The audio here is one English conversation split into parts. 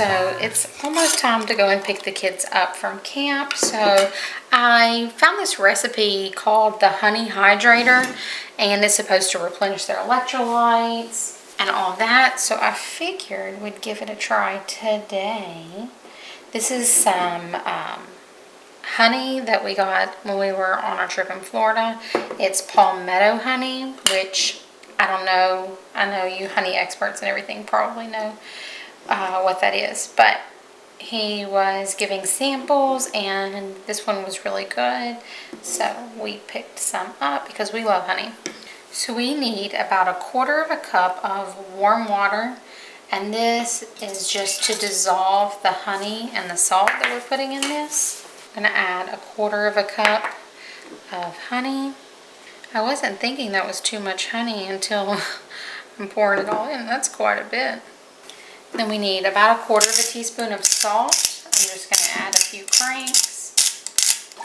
So it's almost time to go and pick the kids up from camp. So I found this recipe called the Honey Hydrator, and it's supposed to replenish their electrolytes and all that. So I figured we'd give it a try today. This is some honey that we got when we were on our trip in Florida. It's palmetto honey, which I don't know. I know you honey experts and everything probably know what that is, but he was giving samples and this one was really good, so we picked some up because we love honey. So we need about 1/4 cup of warm water, and this is just to dissolve the honey and the salt that we're putting in this. I'm going to add 1/4 cup of honey. I wasn't thinking that was too much honey until I'm pouring it all in. That's quite a bit. Then we need about 1/4 teaspoon of salt. I'm just going to add a few cranks.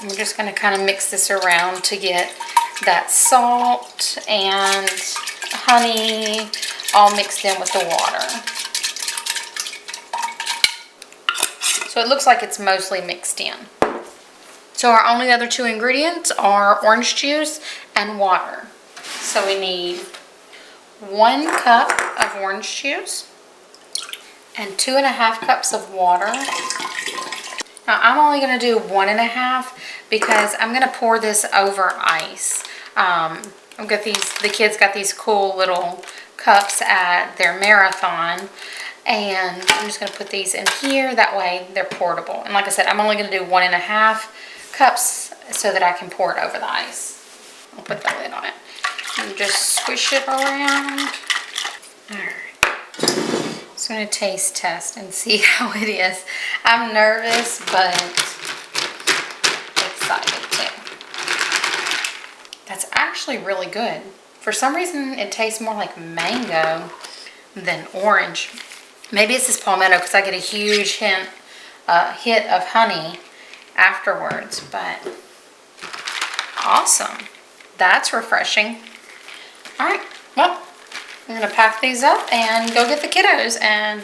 And we're just going to kind of mix this around to get that salt and honey all mixed in with the water. So it looks like it's mostly mixed in. So our only other 2 ingredients are orange juice and water. So we need 1 cup of orange juice and 2½ cups of water. Now I'm only going to do 1½ because I'm going to pour this over ice. I've got the kids got these cool little cups at their marathon, and I'm just going to put these in here. That way they're portable. And like I said, I'm only going to do 1½ cups so that I can pour it over the ice. I'll put the lid on it and just squish it around. Alright. Just going to taste test and see how it is. I'm nervous, but excited too. That's actually really good. For some reason, it tastes more like mango than orange. Maybe it's this palmetto because I get a huge hit of honey afterwards, but awesome. That's refreshing. All right, well, I'm gonna pack these up and go get the kiddos, and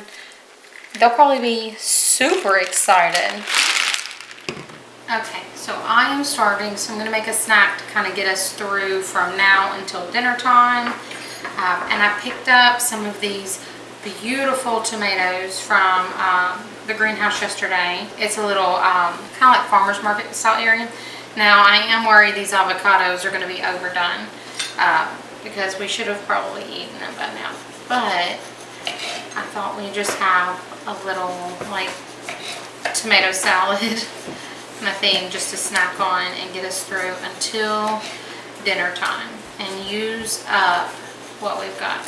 they'll probably be super excited. Okay, so I am starving, so I'm gonna make a snack to kind of get us through from now until dinner time. And I picked up some of these beautiful tomatoes from the greenhouse yesterday. It's a little kind of like farmer's market style area. Now I am worried these avocados are going to be overdone because we should have probably eaten them by now. But I thought we'd just have a little like tomato salad kind of thing just to snack on and get us through until dinner time and use up what we've got.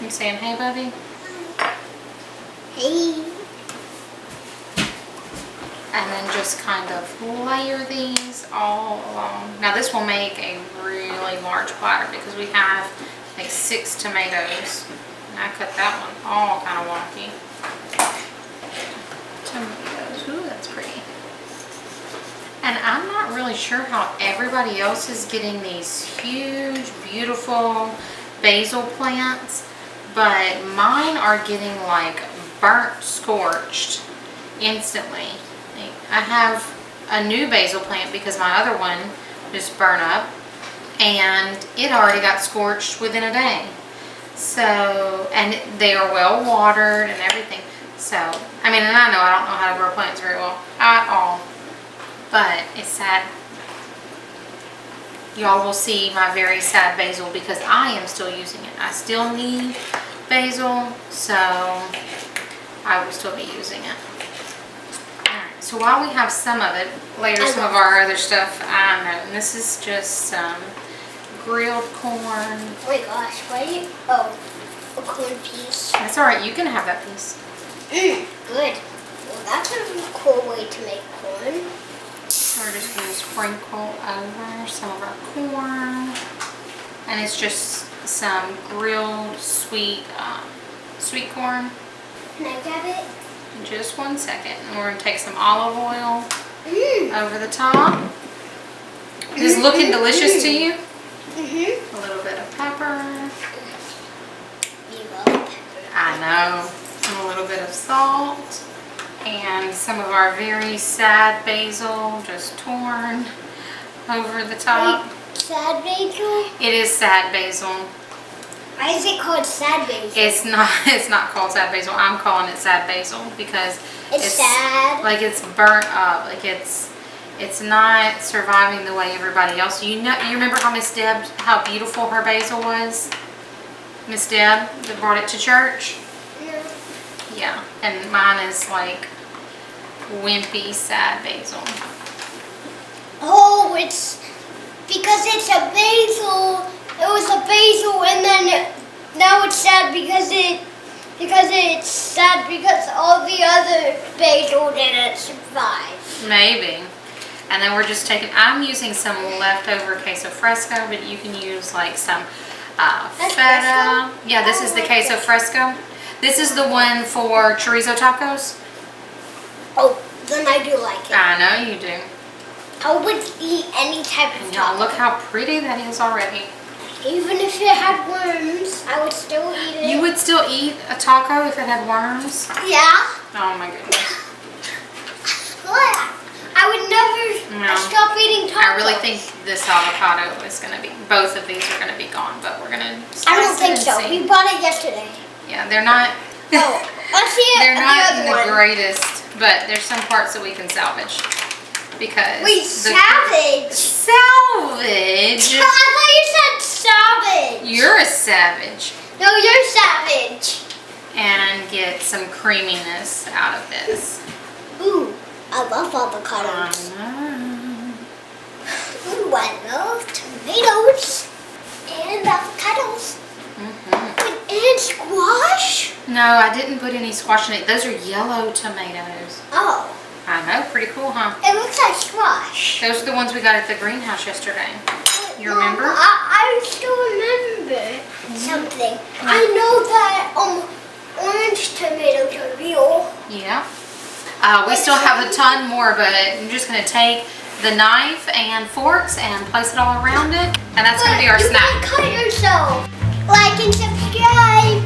You saying hey, Bubby? Hey. And then just kind of layer these all along. Now this will make a really large platter because we have like 6 tomatoes. And I cut that one all kind of wonky. Tomatoes, ooh, that's pretty. And I'm not really sure how everybody else is getting these huge, beautiful basil plants, but mine are getting like burnt, scorched instantly. I have a new basil plant because my other one just burned up and it already got scorched within a day. So, and they are well watered and everything. So, I mean, and I know I don't know how to grow plants very well at all, but it's sad. Y'all will see my very sad basil because I am still using it. I still need basil, so I will still be using it. Alright, so while we have some of it, later some of our other stuff, I know. And this is just some grilled corn. Oh my gosh, why do you, oh, a corn piece. That's alright, you can have that piece. Good. Well, that's a cool way to make corn. We're just going to sprinkle over some of our corn. And it's just some grilled sweet corn. Can I grab it? In just 1 second. And we're going to take some olive oil over the top. Is this looking delicious to you? A little bit of pepper. You love pepper. I know. And a little bit of salt. And some of our very sad basil, just torn over the top. Wait, sad basil? It is sad basil. Why is it called sad basil? It's not called sad basil. I'm calling it sad basil because It's sad. Like it's burnt up. Like it's not surviving the way everybody else. You remember how Miss Deb, how beautiful her basil was? Miss Deb that brought it to church? No. Yeah, and mine is like wimpy, sad basil. Oh, it's because it's a basil. It was a basil, and then now it's sad because it's sad because all the other basil didn't survive. Maybe. And then we're just taking, I'm using some leftover queso fresco, but you can use like some feta. Fresco? Yeah, this is the queso fresco. This is the one for chorizo tacos. Oh, then I do like it. I know you do. I would eat any type of And y'all taco. look how pretty that is already. Even if it had worms, I would still eat it. You would still eat a taco if it had worms? Yeah. Oh my goodness. What? I would never No. stop eating tacos. I really think this avocado is going to be, both of these are going to be gone, but we're going to I don't think so. We bought it yesterday. Yeah, they're not, Oh, let's see it. they're not the the other one. greatest, but there's some parts that we can salvage. Because Wait, savage. Salvage? I thought you said savage. You're a savage. No, you're savage. And get some creaminess out of this. Ooh, I love avocados. Ooh, I love tomatoes and avocados. And squash. No, I didn't put any squash in it. Those are yellow tomatoes. Oh, I know, pretty cool, huh? it looks like squash. Those are the ones we got at the greenhouse yesterday. You remember? I still remember something. I know that orange tomatoes are real. Yeah. We still have a ton more, but I'm just going to take the knife and forks and place it all around it. And that's going to be our You snack. might cut yourself. Like and subscribe.